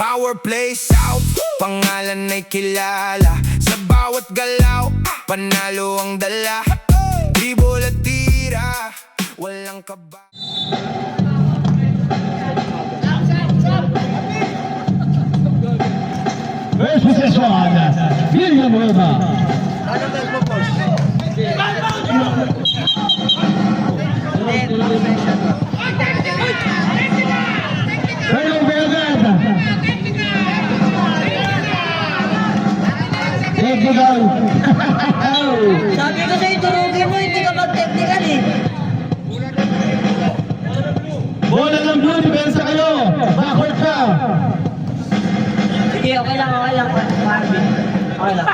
Power Play South, pangalan ay kilala. Sa bawat galaw, panalo ang dala. Dribble at tira, walang kaba. First possession, Villanueva. Hello, Belgrade. Technical. Sabi ko sa'yo, turugin mo, hindi ka mag-technical eh. Bola ng blue, depensa kayo. Backward ka. Sige, okay lang, Marvin. Okay lang.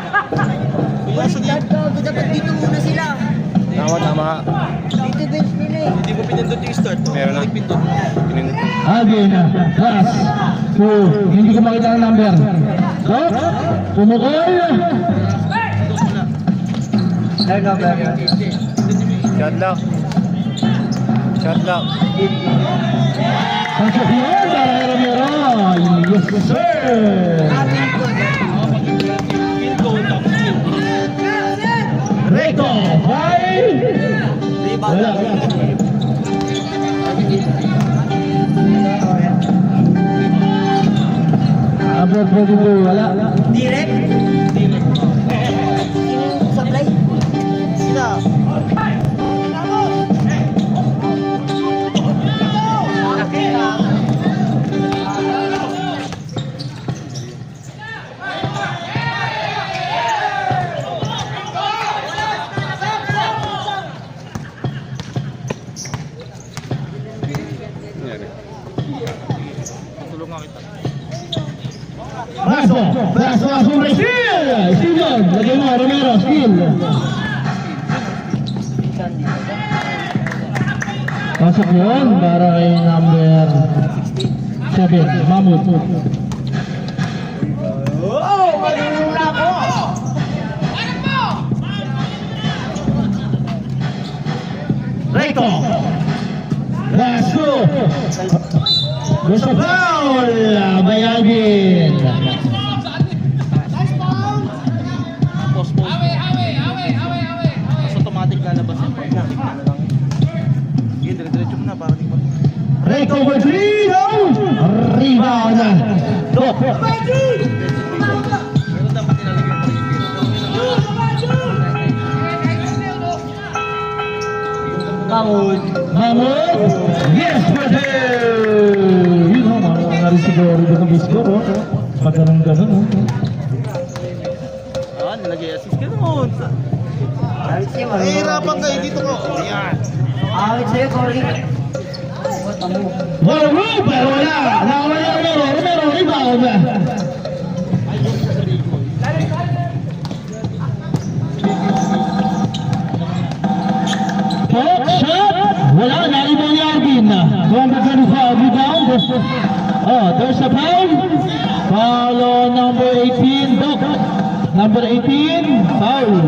Dapat dito muna sila. Tama. Dito bench nila eh. Hindi mo pinindot yung start. Meron na. Pinindot. Again, pass to, hindi ko makita ang number. So, pumukoy. Shot lock. Ang sakyan, para Romero. Yes, sir. Recto, high. Wala. Number 42, wala. Direct? Supply? Sila. Paso, Brazil! Steven, lagay mo, Romero, skill. Pasok yun para kay number 7, Mamut. Recto. Paso. Gusto foul! Bayagin! Mas automatic lalabas yung pag-automatic na lang. Sige, dire-diretso mo na para di pa. Recto Bertrino! Rebound! Dok! Pero dapat nilalagay yung Mahmoud. Mahmoud! Yes, brother! Yun o, mga rin siguro dito ng biskor o. Pagkaroon ganun o. nilagay assist ka naman. Awit sa'yo, Marvin. Nahihirapan kayo dito ko. Ayan. Awit sa'yo, Cory. Wala mo! Pero wala! Nakawala Romero! Rebound! Pop shot! Wala! Nalibang ni Arvin! Number 25, rebound! Oh, there's a foul! Foul on number 18, Doc! Number 18, foul!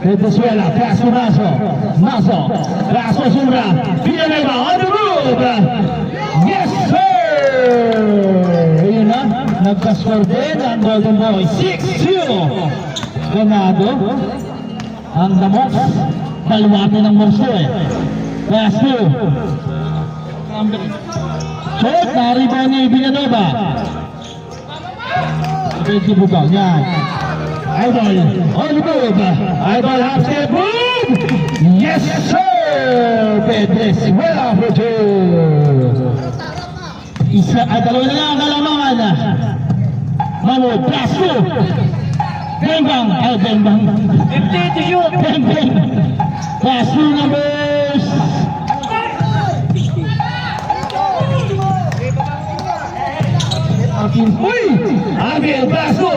Venezuela, paso Maso, paso Zumra, Villanueva, on the move! Yes, sir! Ayun na, nagka-score din ang Golden Boy, 6-2! Ganado, ang damok, baluwate ng monster eh. Pass to. Shot, nariba ni Villanueva. Pwede bubang, yan. Idol, on the move. Idol half step move. Yes, sir. Pedres, well for two. Dalawa na lang ang kalamangan. Mahmoud, pass to. Bengbang, Bengbang. 50 to shoot. Bengbang. Pass to numbers. Uy! Agil, paso!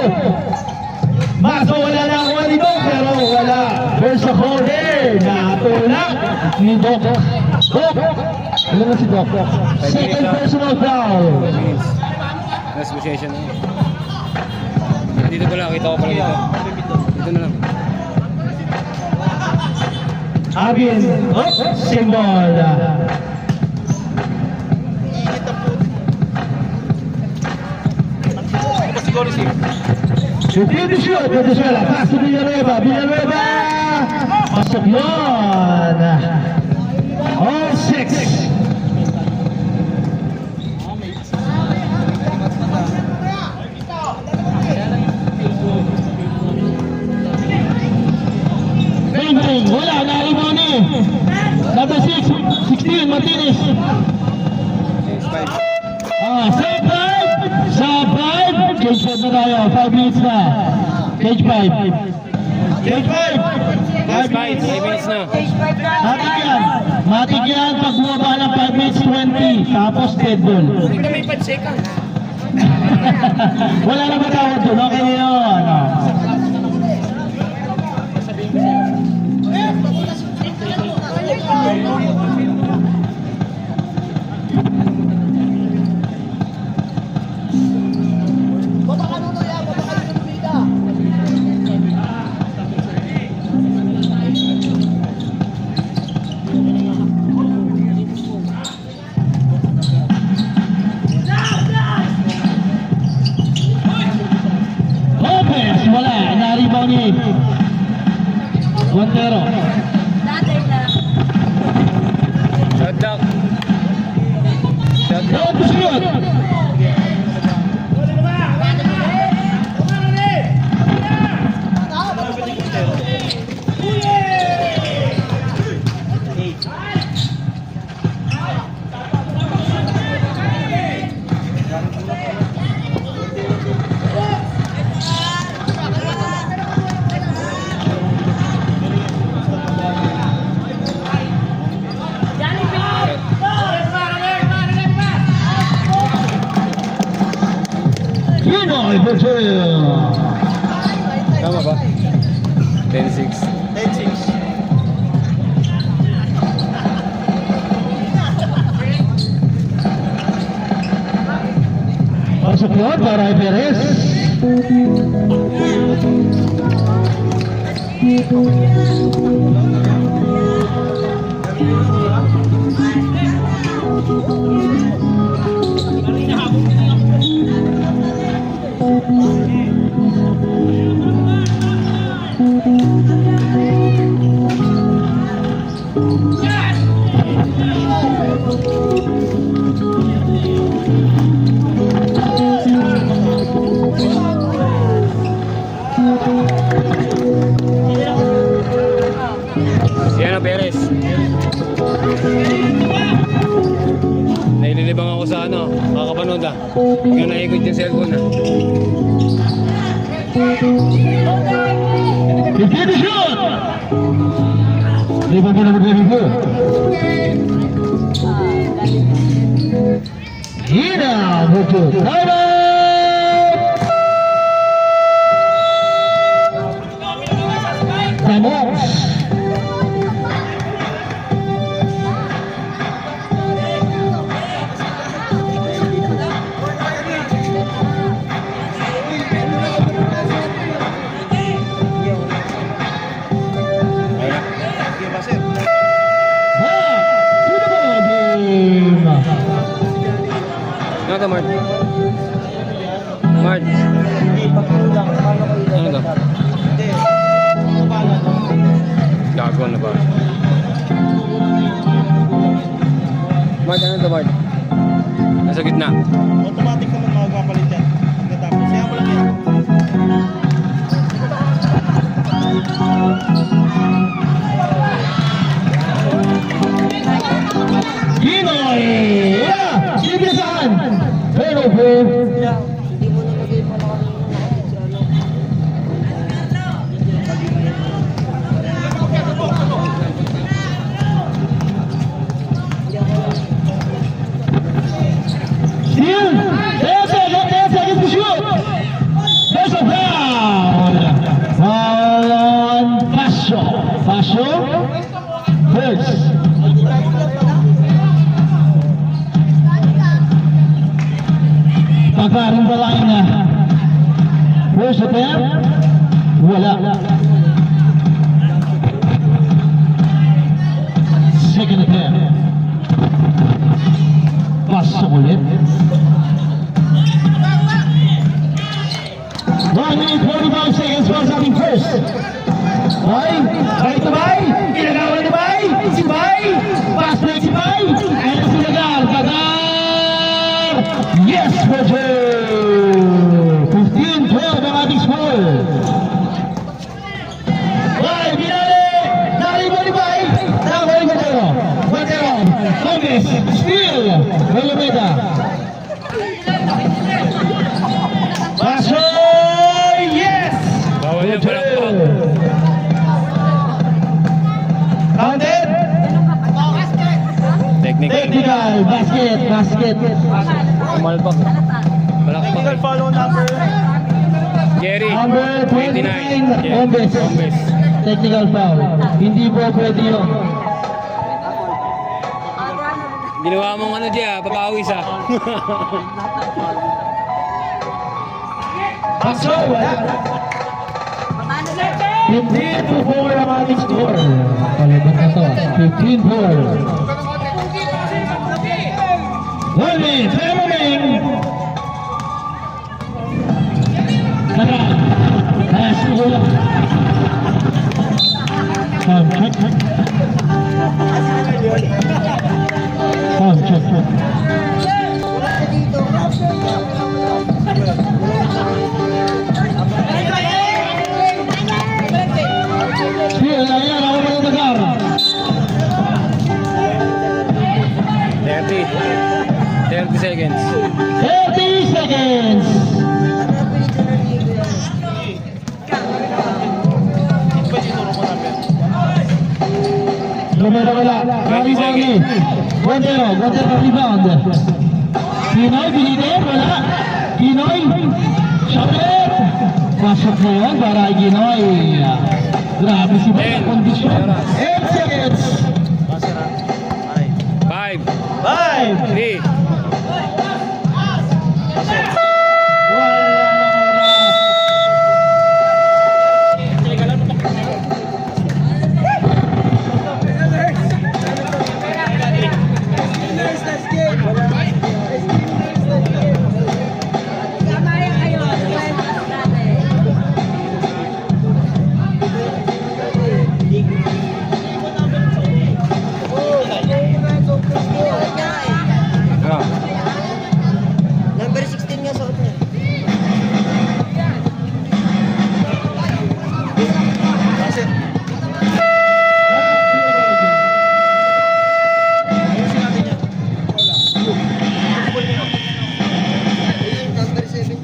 Maso, wala na ako ni Doc, pero wala. There's a corner. Natulak ni Doc. Doc! Alam mo si Doc? Second personal foul. Last possession. Dito ko lang, kita ko pala dito. Dito na lang. Abin, symbol. Siguro si Shoot, Venezuela, pass to Villanueva, pasok yun. All 6. Bing, wala, naribaw ni. Number 6, 16, Martinez. Save 5. Cage 5 na tayo, 5 minutes na. Cage 5. Cage 5. 5 minutes na. Matik yan pag bumaba ng 5 minutes 20. Tapos dead ball. May 5 seconds. Wala na matawag doon, okay na yun. Lopez, wala, naribaw ni Montero. Lopez yun. Pinoy Hotel. Tama ba? 10-6. 10-6. Pasok yun para kay Perez. Si ano, Perez? Naililibang ako sa ano, kakapanood ah. Yung naikot yung cellphone ah. Fifty to shoot. Di ba pinag-review? Hina, buto. Time out! Ramos. Ano to, Mart? Mart? Ano to? Gago na ba? Mart, ano to, Mart? Nasa gitna. Automatic naman makakapalit yan. Pagkatapos, siya mo lang yan. Pinoy! Yeah! Ibisan! Pero po, Hindi mo nalagay pa lang Steal! 10 seconds to shoot! There's a foul! Foul on Pasio. Pasio? First. Pagkaring balay na. First attempt? Wala. Bay! Bay ito Bay! Ginagawa ni Bay! Si Bay! Pass break si Bay! Ayun si Lagar! Lagar! Yes, Roger! 15-12 ang ating score! Bay! Binali! Nakalibo ni Bay! Nakalibo ni Batero! Batero! Gomez! Steal! Malameda! Paso! Yes! Bawal yung palakpak. Counted! Technical! Basket! Malpak. Palakpak. Technical follow number. Jerry. Number 29, Ombes. Ombes. Technical foul. Hindi po pwede yun. Ginawa mong ano dyan, papawis ah. Paso! 15-4 ang ating score. Palibot na to. 15-4. Wally, Fenomeng! Tara! Pass mo lang. Check. Steal, ayan, ako mga Lagar. 30 seconds. 30 seconds. Numero wala. Rally Bogey. Guantero rebound. Pinoy, Biliter, wala. Pinoy, shot. Pasok na yun para Ginoy. Grabe si Bata kondisyon. 8 seconds. 5, 5. 3, Number 16 nga suot niya. Number 17.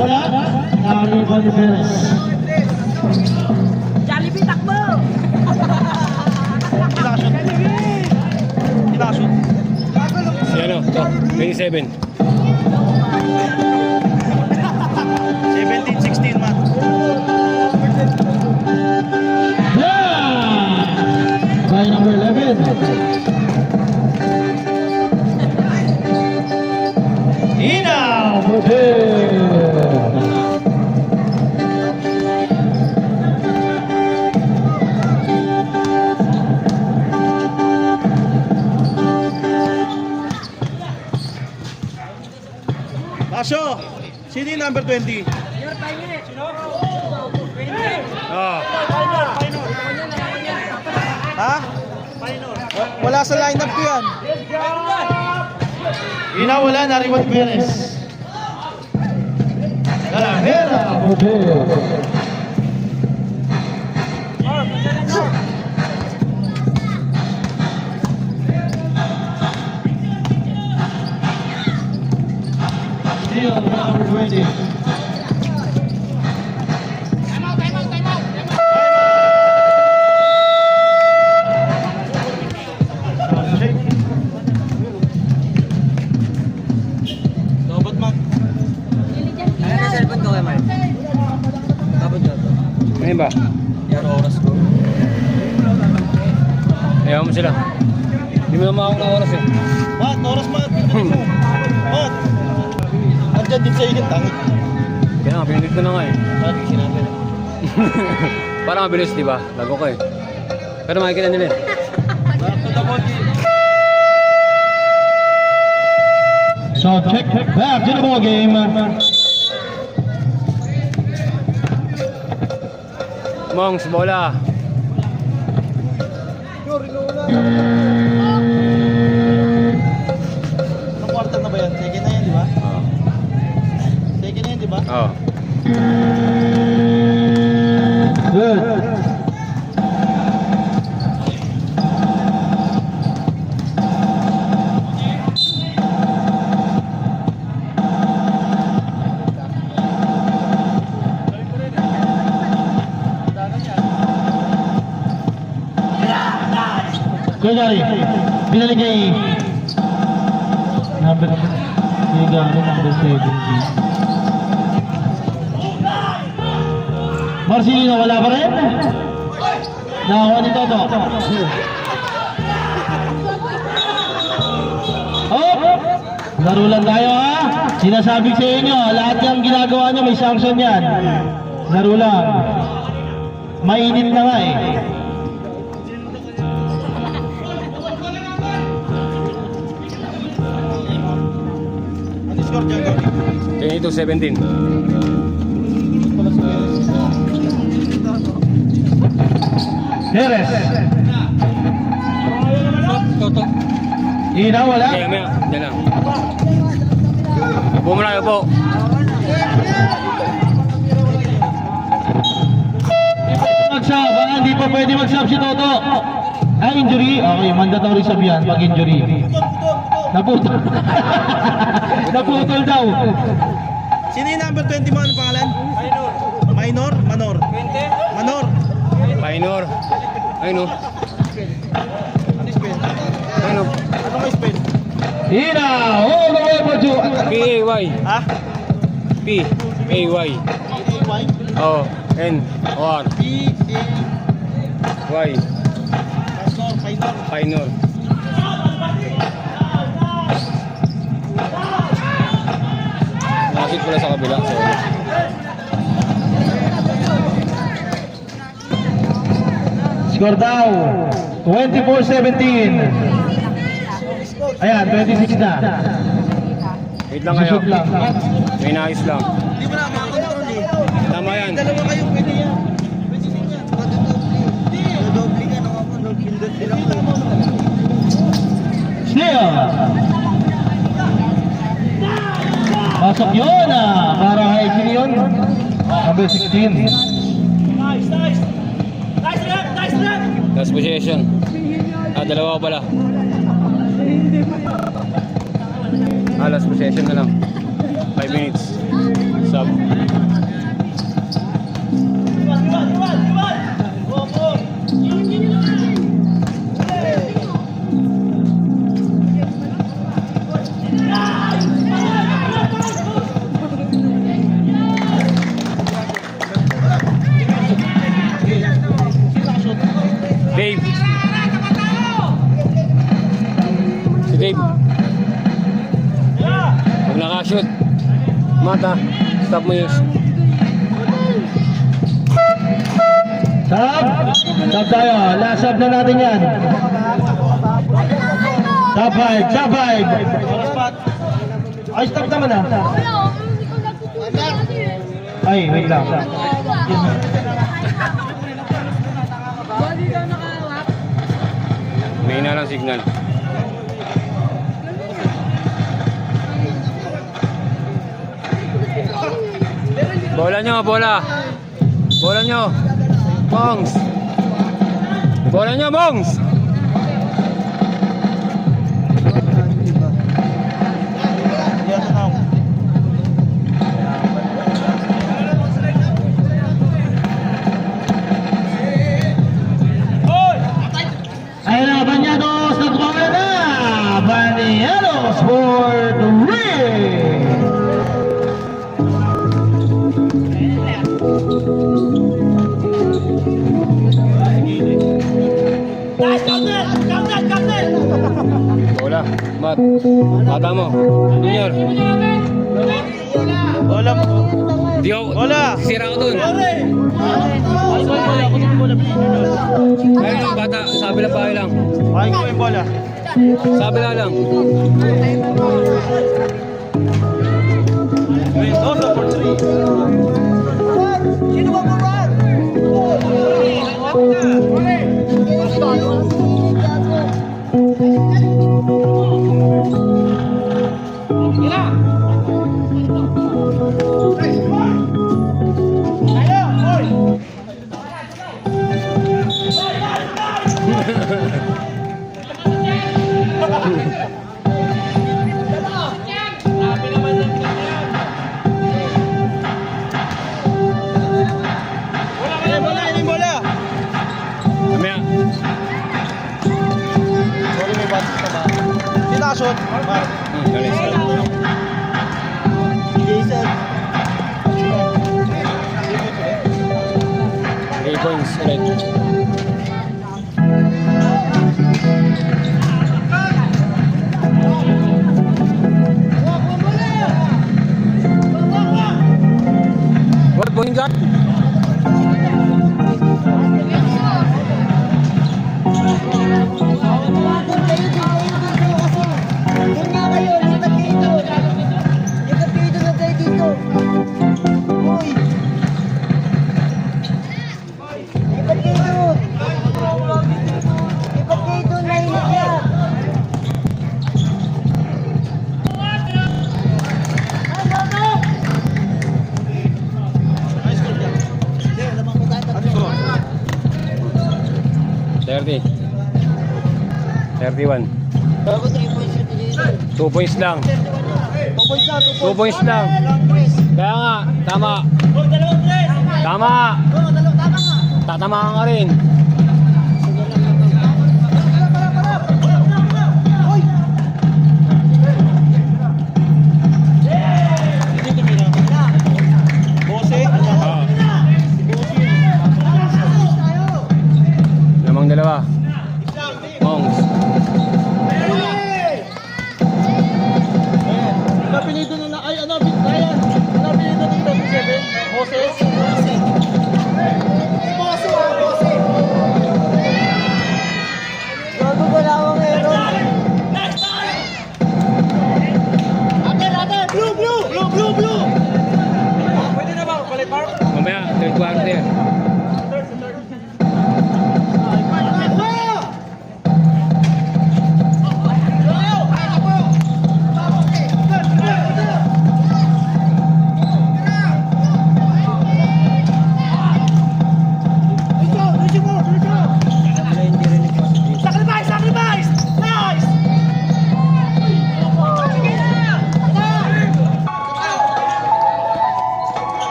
Wala. Nakarin ko ni Perez. Jollibee, takbo! Kinakashoot. si ano, to, 27. 17-16 man. Yeah! By number 11. Ina Hotel. Pasyo! Sino yung number 20? Oh, Ha? Wala sa lineup ko yan. Ina wala na Riwan Perez. Talavera Hotel. Still number 20. Dapat mag... Ano na cellphone ko kay Mark? Tapos ko. ngayon ba? Yan oras ko. Ayaw mo sila. Hindi mo naman ako na oras eh. Mat, oras mat. Mat. Andyan din sa iyo yung tangi. Kaya nga, pinunod ko na nga eh. Lagi sinabi na. Parang mabilis, di ba? Lago ko eh. Pero makikita nila eh. Back to the body. So check back to the ball game. Mongs, bola. Anong quarter na ba yan? Second na yan, di ba? Oo. Second na yan, di ba? Oo. Good. Gary, binalik kay number 17. Marcelino, wala pa rin? Nakakuha ni Toto. Oh! Laro lang tayo ha. Sinasabi sa inyo, lahat yung ginagawa nyo may sanction yan. Laro lang. Mainit na nga eh. Ano score dyan, Gabi? 22-17. Heres. Toto. Ina, wala? Kaya maya, dyan lang. Upo mo na, upo. Mag-sub, hindi pa pwede mag-sub si Toto. Ah, injury? Okay, mandatory sub yan pag injury. Naputol. Naputol daw. Sino yung number 20 mo? Ano pangalan? Minor. Manor? Manor. Minor. Ayun o. Ano yung spell? Ayun o. Ano may spell? Ina, all the way for Ju. P-A-Y. Ha? P-A-Y. Y? Oo. N-O-R. P-A... Y. Minor. Minor. Nakasit pala sa kabila. Sorry. Score daw. 24-17. Ayan, 26 na. Wait lang kayo. Susut lang. May nais lang. Hindi mo na makakontrol eh. Tama yan. Dalawa kayo, pwede yan. Pwede din yan. Dodoble ka, pindot sila. Steal. Pasok yun para kay sino yun? Number 16. Last possession. Dalawa pala. Last possession na lang. 5 minutes. Sub. Dave. Si Dave. Pag nakashoot, mata, stop mo yung... Sub. Sub tayo. Last sub na natin yan. Top 5. Top 5. Ay, stop naman Ay, wait lang. May na lang signal. Bola nyo, bola. Bola nyo. Mongs. Bola nyo, Mongs. Yan na ako. Ayun na, Banyados. Nagpapala na. Banyados for the win. Guys, come net! Tara, Mat. Bata mo. Junior. Bola mo. Di ako. Bola. Sisira ko dun. Ayun yung bata. Sabi lang pa lang. Pahay ko yung bola. Sabi lang. Mendoza for 3. Bola, ini bola. Mamaya. Sorry, may batis ka ba? Hindi nakashoot. Galing sir. Jason. 3 points ulit. What point guard? Ano ko? 30. 31. 2 points lang. 2 points lang. Kaya nga, tama. Tama. Tatamaan ka rin. Hindi tumira. Bose? Ah. Lamang dalawa. Mongs. Napilido na ay ano, Ryan. Napilido dito 7. Moses. Gago ko na ako meron. Blue. Pwede na ba? Palit mark? Mamaya, third quarter.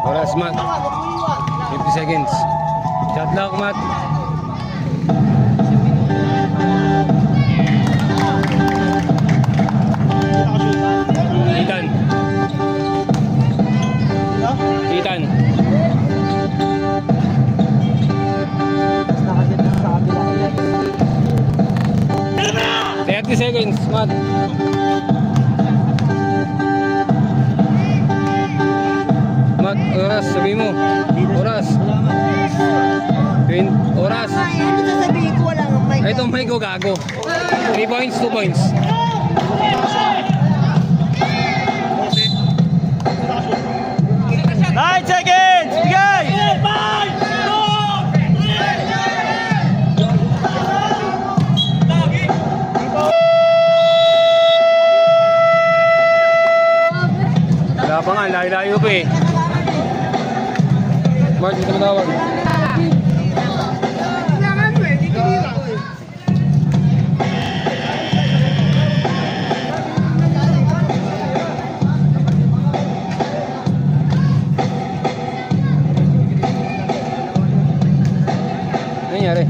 Oras, Mat. 50 seconds. Shot lock, Mat. Ethan. Ethan. Thirty seconds, Mat. Mat, oras, sabi mo. Oras. Oras. Ano sasabihin ko? Wala nga mic. Ito, may go gago. 3 points, 2 points. 9 seconds! Bigay! Wala pa nga, layo-layo pa eh. Mark, dito mo tawag. Ano nangyari?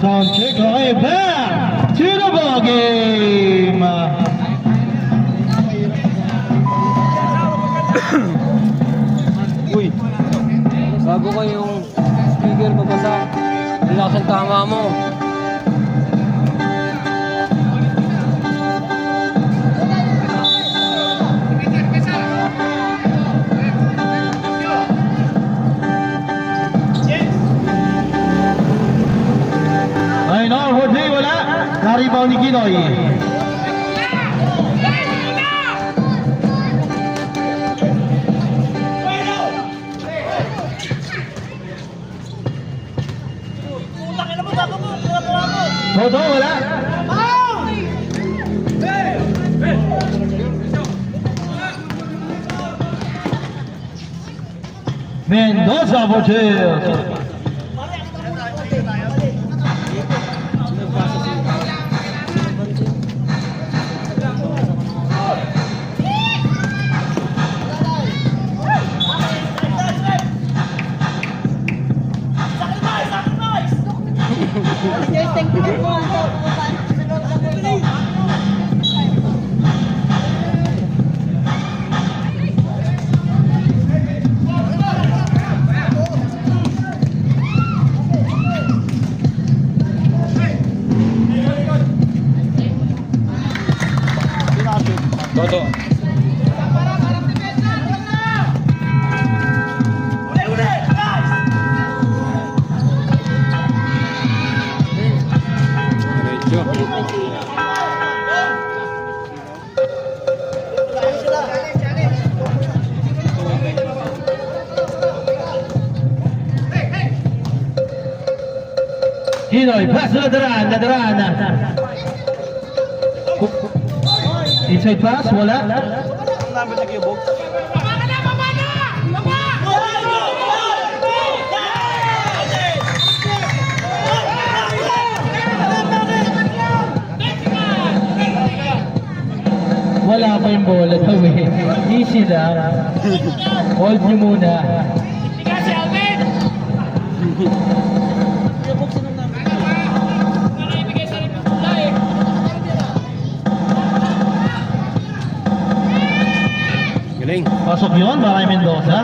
Sound check, okay, back to the ball game. Uy, bago ko yung speaker babasa. Relax ang tama mo. Ay no, Jose, wala. Naribaw ni Ginoy. Toto, wala. Mendoza for two. Toto. Diretso. Ginoy, pass to Ladaran. Inside pass, wala. Ang number na kibog. Wala pa yung bola daw eh. Easy lang. Hold nyo muna. Galing. Pasok yun, baka kay Mendoza.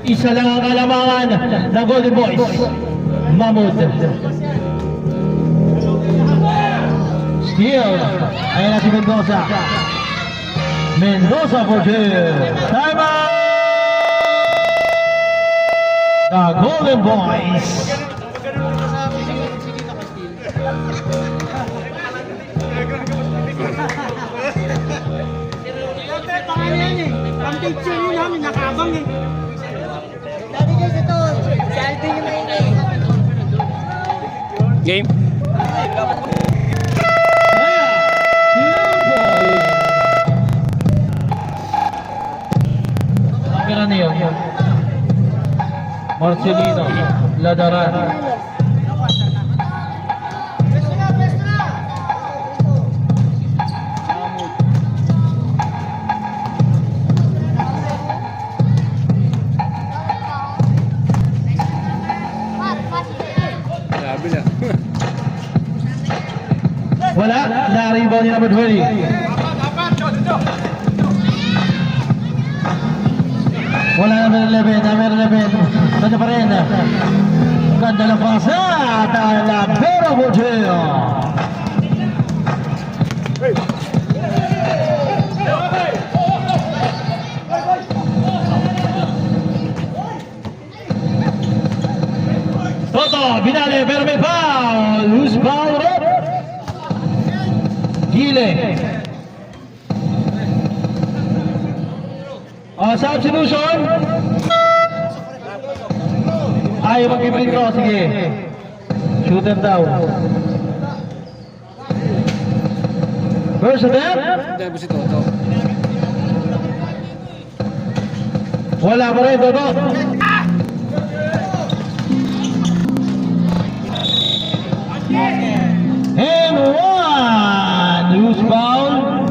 Isa lang ang kalamangan ng Golden Boys. Mahmoud. Steal. Ayan na si Mendoza. Mendoza for two. Time out! The Golden Boys. Ang picture yun namin, nakabang eh. Dati guys, ito, si Alvin yung maingay. Game. Kamera niyo. Marcelino, Ladaran. Grabe na. Wala, na-rebound ni number 20. Wala number 11, Nandiyan pa rin. Ganda ng pasa at Labero Bojeo. Toto, binali, pero may foul. Who's foul up? Gile. Substitution. Ayaw mag-ibig ko, sige. Shooter daw. First attempt. Dabo si Toto. Wala pa rin, Toto. And one! Loose foul.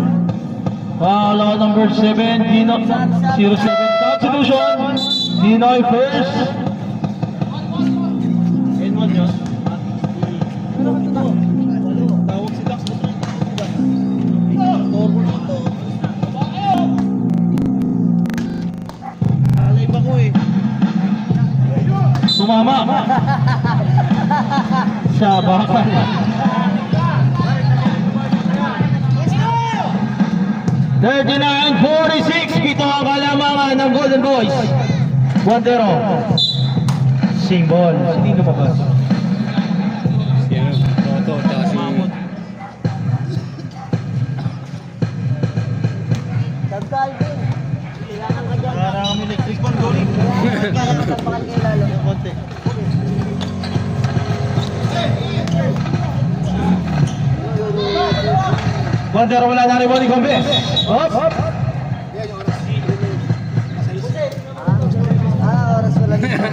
Foul on number 7, Dino, 07 substitution. Dinoy first. N1 yun. Tawag si Dax. Alay pa ko eh. Sumama. Sa bakal. 39-46, ito ang kalamangan ng Golden Boys. 1-0. Sing ball. Hindi lumabas. Toto, tsaka si... Calvin. Kailangan ka dyan. Parang kami electric pan, Goli. Kailangan ka pakal kayo lalo. Konti. Bandera wala na rin ball ni Gomes. Hop. Oras wala dito.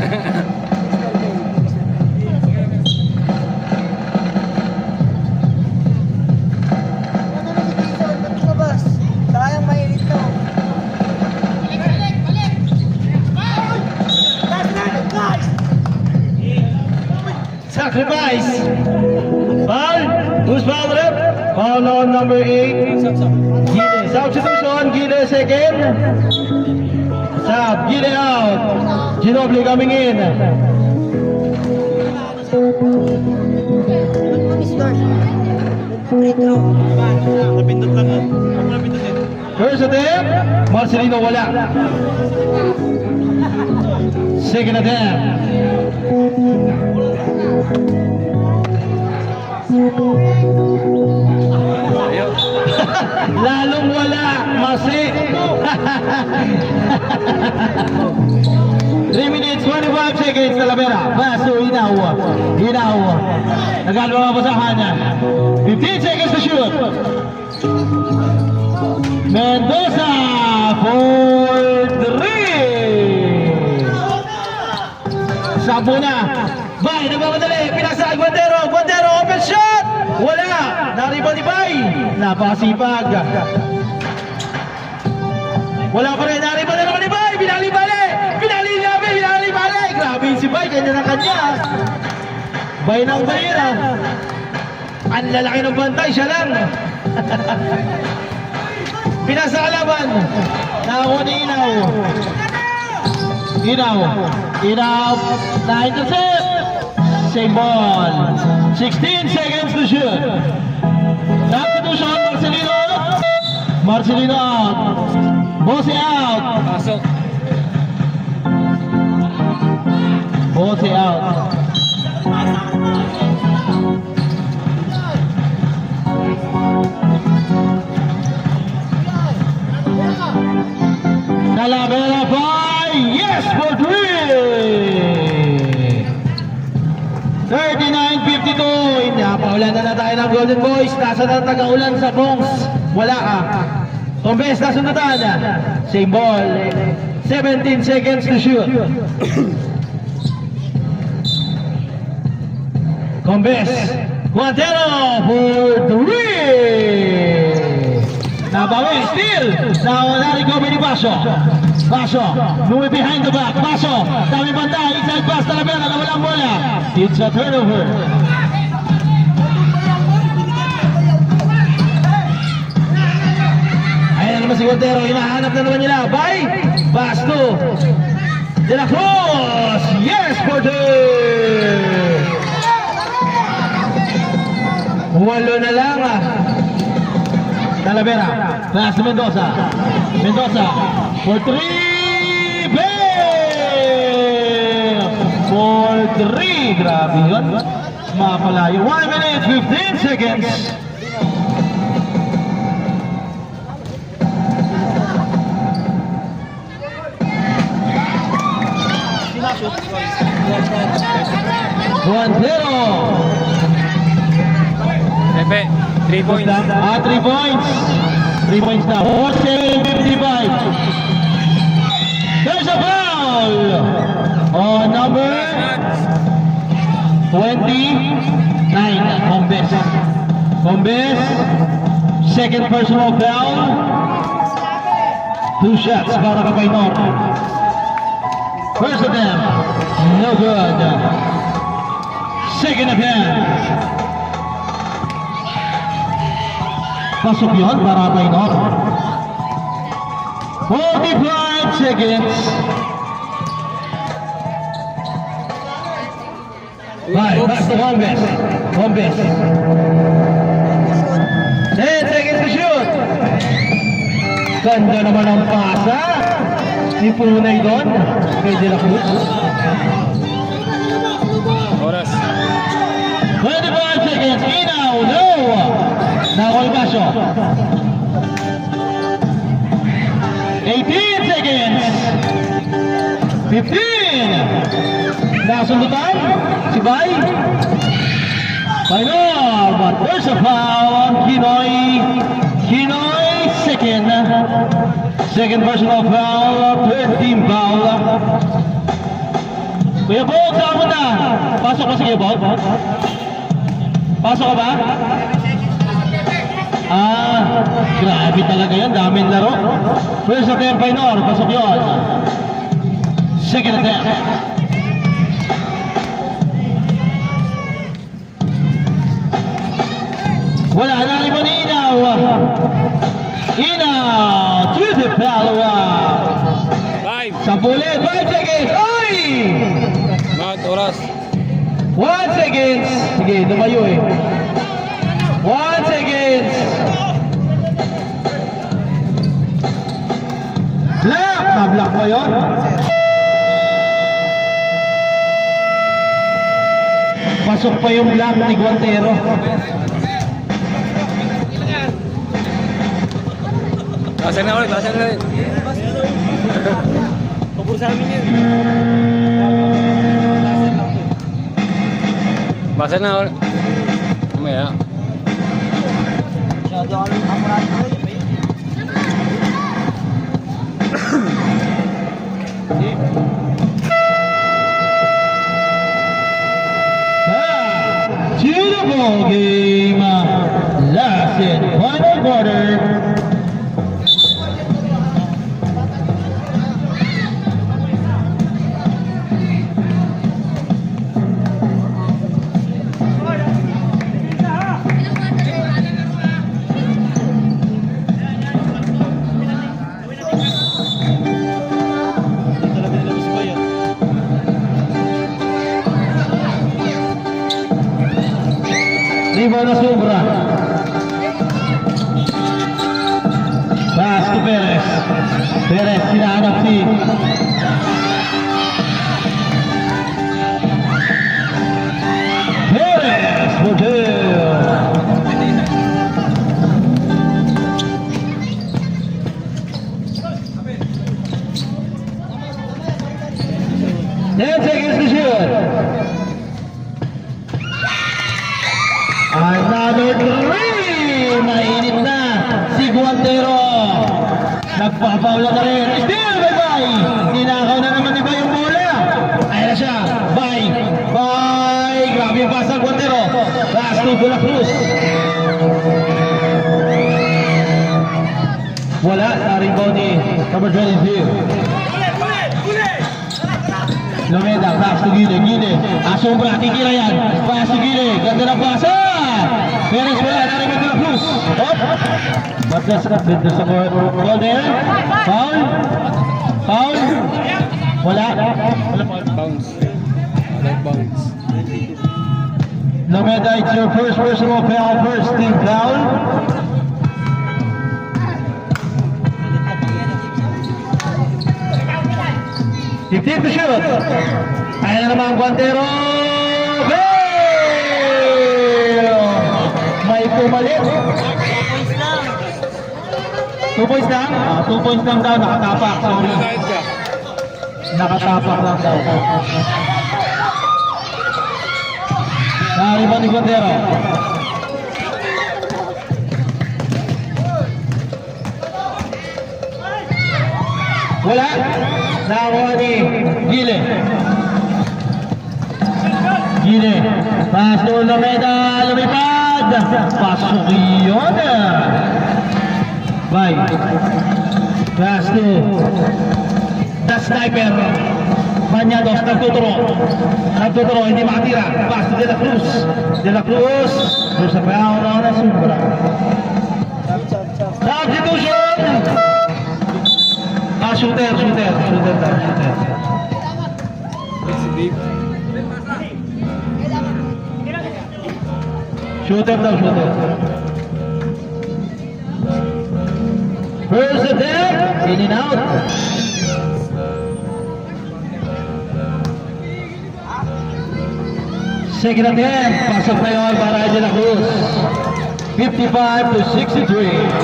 Sayang mainit to. Sacrifice. Foul. Who's foul rep? Foul on number 8. Gile. Substitution. Gile second. Sub. Gile out. Ginobili coming in. Napindot lang yan. Napindot yan. First attempt. Marcelino wala. Second attempt. Lalong wala, Masi. 3 minutes, 25 seconds, Talavera. Baso, inaw. Nagalo ang basahan niya. 15 seconds to shoot. Mendoza for 3. Sampo na. Bay, nagmamadali. Pinasag, Bandero, open shot. Wala. Nariba ni Bay. Napakasipag. Wala pa rin. Nariba na naman ni Bay. Binali-bali. Grabe si Bay. Kanya na kanya. Bay ng bayira. Ang lalaki ng bantay. Siya lang. Pinasa kalaban. Nakakuha ni Inaw. 9 to set. Same ball. 16 seconds to shoot. Substitution, Marcelino out. Bose out. Pasok. Bose out. Talavera 5. Yes for 3. 39-52. Napaulan na tayo ng Golden Boys. Nasa na taga-ulan sa Bongs. Wala ka. Tombes na sundatan. Same ball. 17 seconds to shoot. Tombes. Guantero for 3. Nabawi. Still. Na-recover ni Baso. Moving behind the back. Baso. Dami banda. Inside pass. Talavera. Nawalang bola. It's a turnover. Ayan na naman si Guantero. Hinahanap na naman nila. Bay. Basto. De la Cruz. Yes for two. Walo na lang. Talavera. Pass to Mendoza for 3. For 3. Grabe yun. Mapalayo. 1 minute, 15 seconds. Guantero. Pepe, 3 points. 3 points. 3 points na. 47-55. There's a foul on number 29. Combes. Bombes, second personal foul. 2 shots para kay Painor. First attempt, no good. Second attempt. Pasok yun para kay Painor. 45 seconds. Right, back to Bombes. Bombes. 10 seconds to shoot. Ganda naman ang pasa. Ni Punay doon. Kay De La Cruz. Oras. 25 seconds. Inaw. No. Nakol Basyo. 18 seconds. 15. Nasundutan. Si Bay. Painor. But there's a foul. Kinoy second. Second personal foul. Third team foul. Kuya Bog, saan mo na? Pasok ka, sige Bog. Pasok ka ba? Grabe talaga yan. Daming laro. First attempt, Painor. Pasok yun. Second attempt. Wala na rin ni Inaw. Inaw to the foul. 10 ulit. 5 seconds. Oy! Mat, oras. 1 seconds. Sige, lumayo eh. 1 seconds. Block! Na-block mo yun? Pasok pa yung block ni Guantero. Basan na ulit, basan na ulit. Pabor sa amin yun. Basan na ulit. Mamaya. Masyado kami kamurat ko. Beautiful game. Last in final quarter. Lima na sobra. Pass to Perez. Perez hinahanap si Perez. Hotel. Ten seconds to shoot. Another three! Mainit na si Guantero. Nagpapawala na rin. Still, bye-bye! Ninakaw na naman ni Bay yung bola. Ayan na siya. Bay! Bay! Grabe yung pasa Guantero. Pass to De La Cruz. Wala. Taring ko ni number 22. Lomeda, pass to Gile, Gile. Asombra, titira yan. Pass to Gile. Ganda ng pasa. Perez wala, narinig De La Cruz. Hop. But there's a ball there. Foul. Foul. Wala. Bounce. Like bounce. Lomeda, it's your first personal foul, first team foul. Fifteen to shoot. Ayan na naman ang Guantero. Bail! May pumalit. 2 points lang? 2 points lang daw. Nakatapak. Sorry. Nakatapak lang daw. Nariba ni Guantero. Wala. Nakuha ni Gile. Gile. Pass to Lomeda. Lumipad. Brad. Pasok yun. Bye. Pass to the sniper. Banyados, nagtuturo, hindi makatira. Pass to De La Cruz. De La Cruz. There's a foul on a Sobra. Substitution! Shooter. Shooter daw. First attempt, in and out. Second attempt, pasok na yun para De La Cruz. 55-63.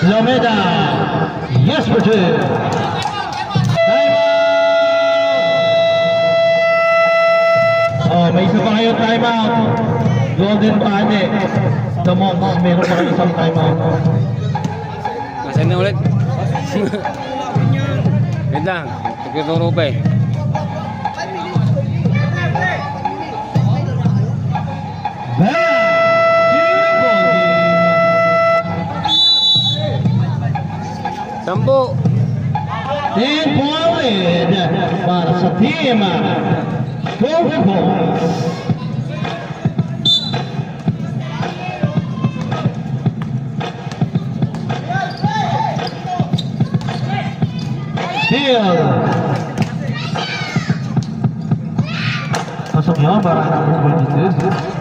Lameda, yes for two. Time out. Oh, may isa pa kayo time out. Golden Pane. The Monks, meron pa kayo isang time out. Nasaan na ulit? Wait lang, nagtuturo pa eh. Sampo. 10 point para sa team. 4 points. Steal. Pasok niya para number 22.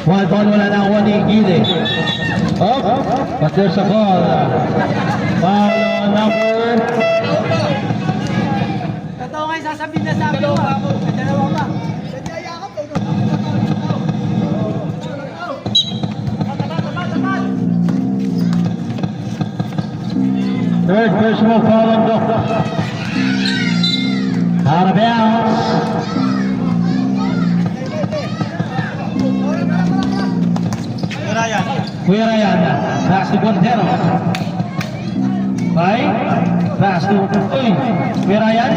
One ball, wala na ako ni Gile. Oh, but there's a call. Foul on number. Totoo nga yung sasabihin na sabi ko. Dalawa pa. Third personal foul on Doc. Out of bounds. Kuya Ryan, pass to Montero. Pass to Kuya Ryan.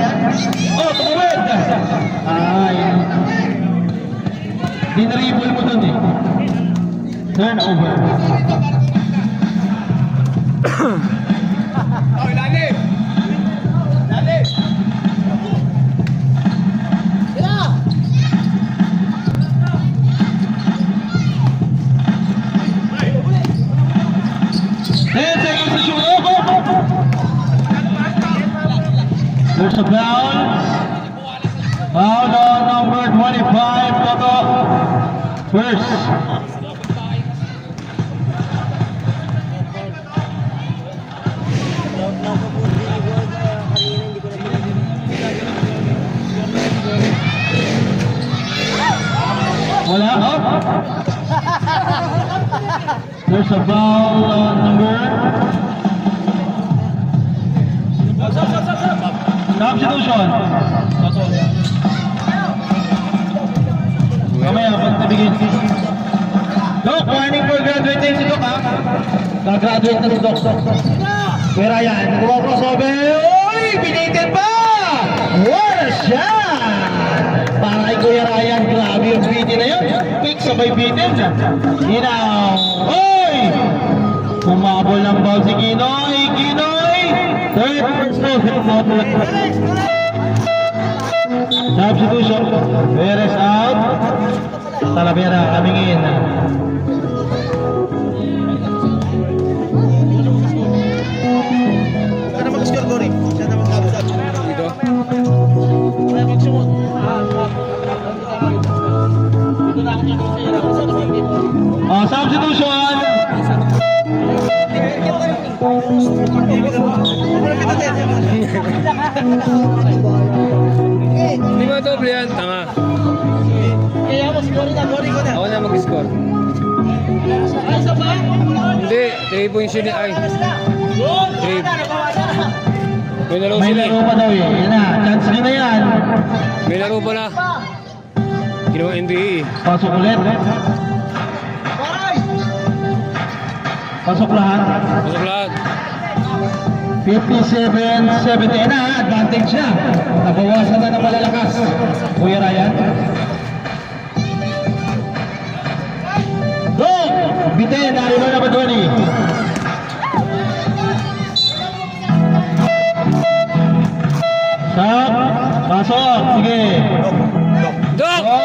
Oh, tumawid! Ay, dinribble mo dun eh. Turnover. There's a foul. Foul on number 25, Toto. First. Wala. There's a foul on number. Substitution. Mamaya, pag nabigin. Doc, warning for graduating si Doc, ha? Gagraduate na si Doc. Pero yan, crossover. Uy, pinitin pa! What a shot! Para kay Kuya Ryan, grabe yung bitin na yun. Quick sabay bitin. Ginaw. Uy! Humabol ng ball si Ginoy. Third personal foul. Substitution. Perez out. Talavera coming in. Sana mag-score, Cory. Sana mag-score. Dito. Substitution. Hindi mo doble yan, tanga. Kaya mo, score na. Ako na mag-score. Ay, isa ba? Hindi, 3 points yun. Ay, 3. May laro May sila laro eh. pa daw eh. Yan na, chance nyo na yan. May laro pala. Ginawa NBA eh. Pasok ulit. Pasok lahat. Pasok lahat. 57-70 na, advantage na. Nabawasan na ng malalakas. Kuya Ryan. Go! Bitin, narito na Badwani. Stop. Pasok. Sige. Dok! Go.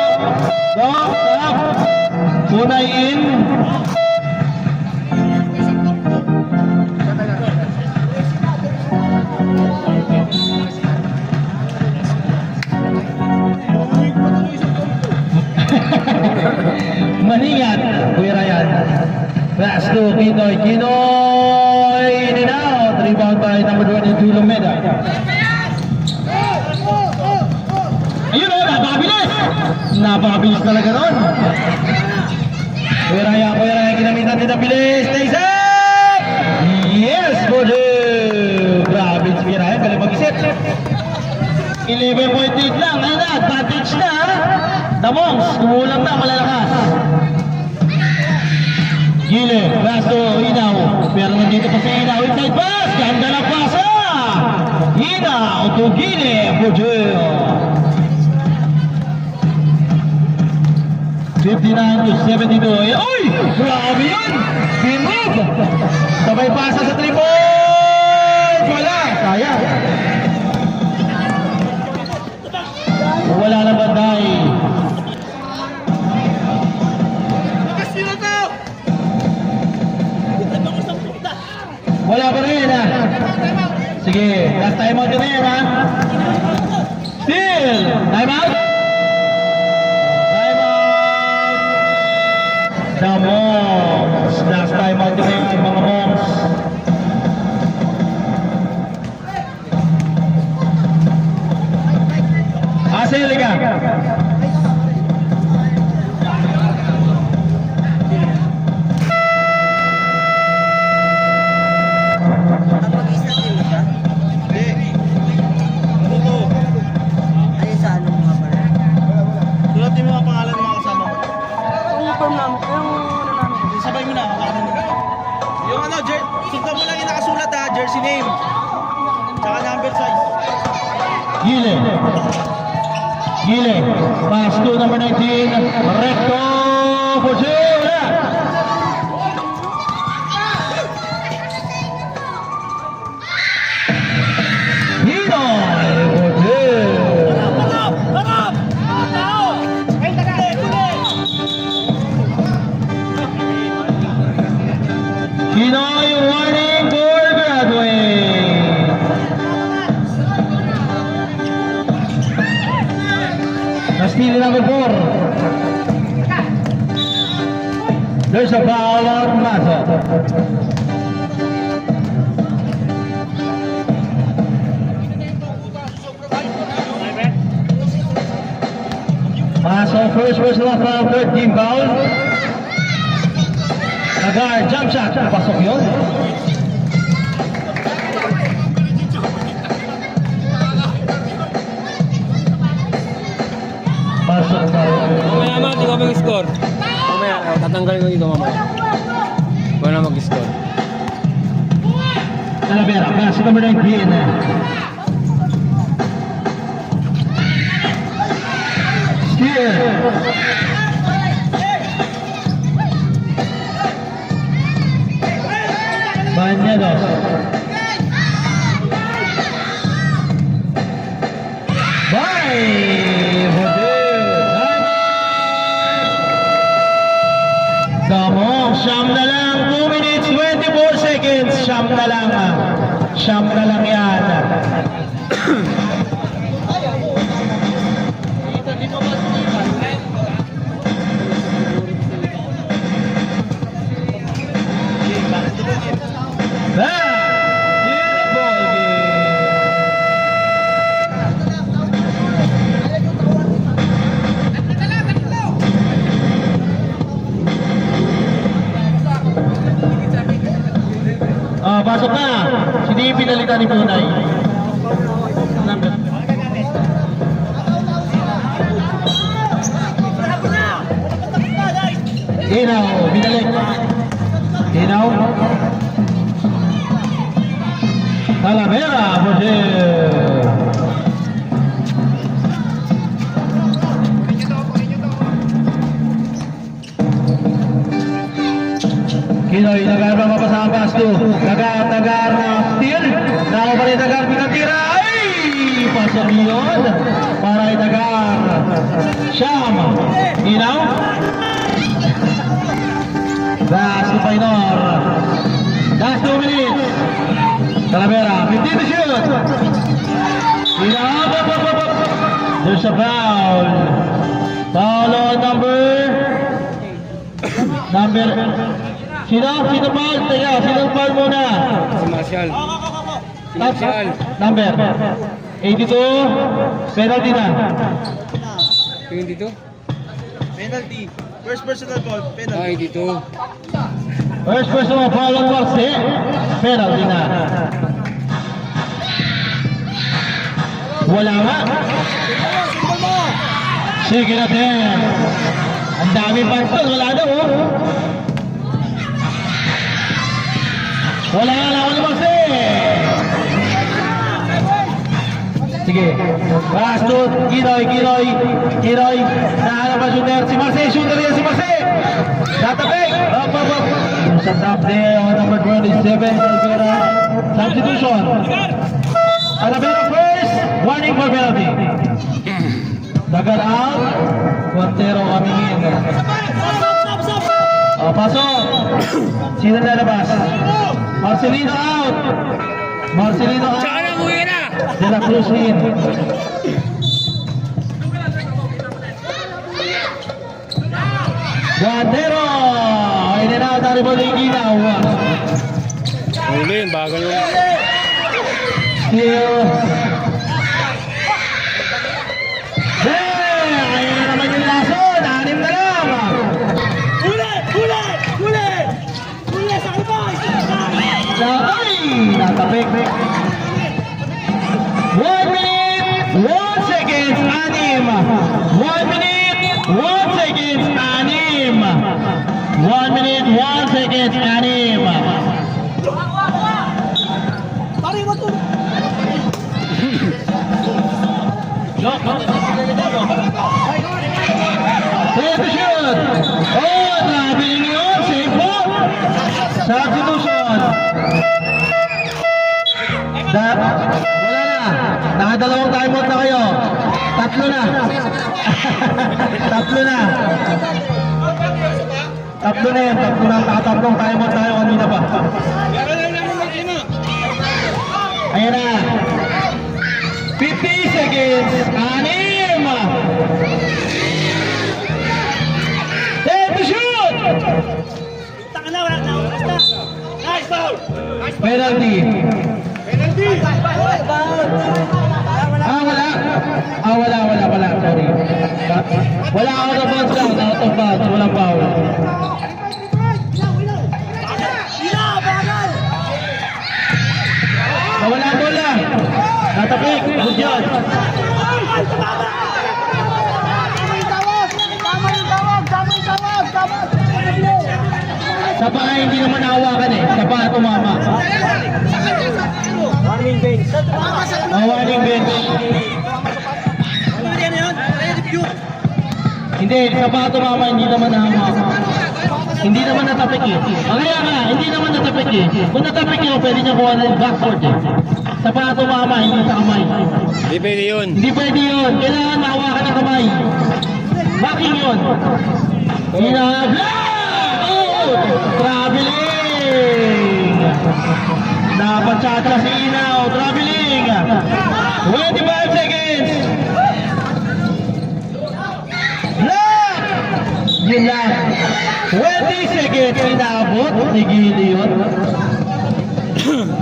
Stop. Tunay in. Maningat, Kuya Ryan. Pass to Kinoy. Kinoy in and out. Rebound by number 22, Lumeda. Ayun o, napakabilis. Napakabilis talaga nun. Kuya Ryan, ginamitan din ang bilis. Stays up! Yes, good. Grabe si Kuya Ryan, galing mag-isip. 11.8 lang, ayun na, advantage na. Damongs, kumulang na, malalakas. Gile, Rasto, Inaw. Pero nandito pa si Inaw, inside pass, ganda ng pasa. Inaw to Gile, Bujel. 59-72. Uy, grabe yun. Pinrib. Sabay pasa sa 3 points. Wala, sayang. Wala na banday. Wala pa rin ha. Sige, last time out din ha. Still, time out. Time out. The Monks. Last time out din yung mga Monks. Asel ka. Ayun sa ano mga pala. Sulatin mo ang pangalan ng mga kasama mo. Uniform namin. Yung ano namin. Sabay mo na. Yung ano, sundan mo lang yung nakasulat ha, jersey name. Tsaka number size. Gile. Gile. Pass to number 19. Recto. Bujel. Hinoy. Bujel. Pinoy warning for graduate. Nastili number 4. There's a foul on Mato. Maso first personal foul, third team foul. Nagar, jump shot. Pasok yun. Pasok na. Mamaya ma, di ka mag-score. Mamaya, tatanggalin ko dito mamaya. Ikaw na mag-score. Talavera, pass number 19. Steer. Bañados. Bye! Damo, siyam na lang. 2 minutes, 24 seconds. Siyam na lang. Siyam na lang yan. Beautiful game. Pasok na. Sino yung pinalitan ni Tunay? Inaw, binalik. Inaw. Talavera, Jose. Kinoy, nagar ba mapasama Basto? Nagar na steal. Nako pa rin nagar, pinatira. Ay! Pasok yun. Para nagar. Siyam. Inaw. That's the Painor. That's 2 minutes. Talavera, 15 to shoot. Inaw. There's a foul. Foul on number. Sino foul? Teka, sino foul muna? Si Marshall. Number 82. Penalty na. 22? Penalty. First personal foul. Penalty. 82. First personal foul on Marce. Penalty na. Wala nga. Sige natin. Ang dami pantol. Wala na oh. Wala nga lang ni Marce. Sige. Basto. Kinoy. Nahanap ang shooter. Si Marce. Shooter yan si Marce. Tatapik. Up. Sa top there on number 27. Talavera. Substitution. Talavera first. Warning for penalty. Dagar out. Quintero kamingin. Pasok. Sino lalabas? Marcelino out. Tsaka na, umuwi na! De La Cruz in. Quintero. In and out. Dari bola Ginaw. Huli, bagal yung... Still. Ayun na naman yung laso. 6 na lang. Huli! Sa ibay! Ay! Natapik. 1 minute, 1 seconds, 6. 1 minute, 1 seconds, 6. 1 minute, 1 seconds, 6. Pare mo to! Take the shot. Oh, grabe yun. Safe ball. Substitution. Wala na. Nakadalawang timeout na kayo. Tatlo na. Tatlo na yan. Nakatatlong timeout tayo kanina pa. Ayan na. 50 seconds. 6. Take the shoot. Taka na, wala na. Nice foul! Penalty. Wala. Sorry. Wala out of bounds lang. Out of bounds. Walang foul. Nawala bola. Natapik. Good yun. Sa paa hindi naman nahawakan eh. Sa paa tumama. Warning bench. Warning bench. Hindi, sa paa tumama hindi naman nahawakan. Hindi naman natapik eh. Kaya nga, hindi naman natapik eh. Kung natapik yun, pwede niya kuha ng backboard eh. Sa paa tumama, hindi sa kamay. Hindi pwede yun. Hindi pwede yun. Kailangan mahawakan ng kamay. Backing yun. Hinabla! Oh! Traveling! Napatsyatsa si Inaw. Traveling! 25 seconds! Block! Yun lang. 20 seconds. Inabot. Nigili yun.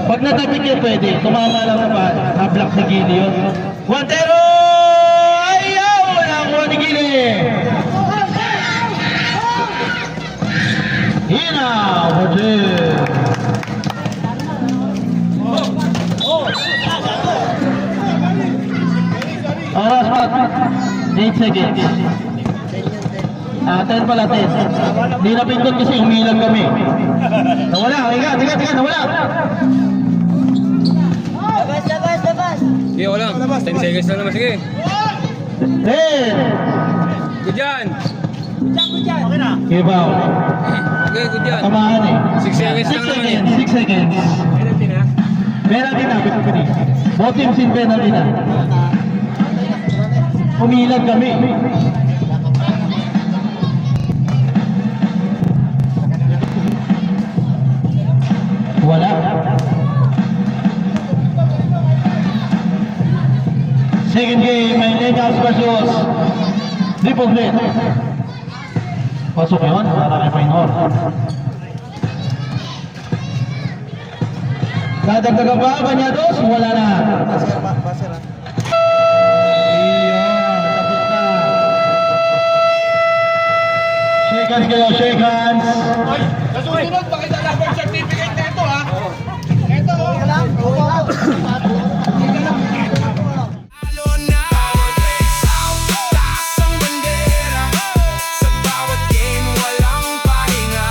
Pag natapik yun pwede. Tumama lang sa paa. Na-block ni Gili yun. Quintero! Ayaw! Nakuha ni Gili! Hina! Bajir! 8 seconds. 10 pala, 10. Hindi na pindot kasi umilang kami. Nawala, tiga, nawala. Labas! Sige, wala. 10 seconds lang naman, sige. 10. Good yan. Okay na. Give out. Okay, good yan. Tamahan eh. 6 seconds 6 lang naman eh. seconds, 6 seconds. Penalty na, bilis. Both teams in penalty na. Umilag kami. Wala. Second game, Maynillas versus Republic. Pasok yun, para kay Painor. Dadagdagan pa, Banyados? Wala na. Baser ha. Iyon, tapos na. Shake hands kayo, shake hands. Nasusunod, pakita lang ang certificate na ito, ha? Ito, Lalo na taas ang bandera. Sa bawat game walang pahinga.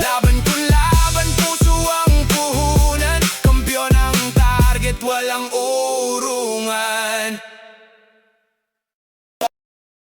Laban kung laban, puso ang puhunan. Kampiyon ang target, walang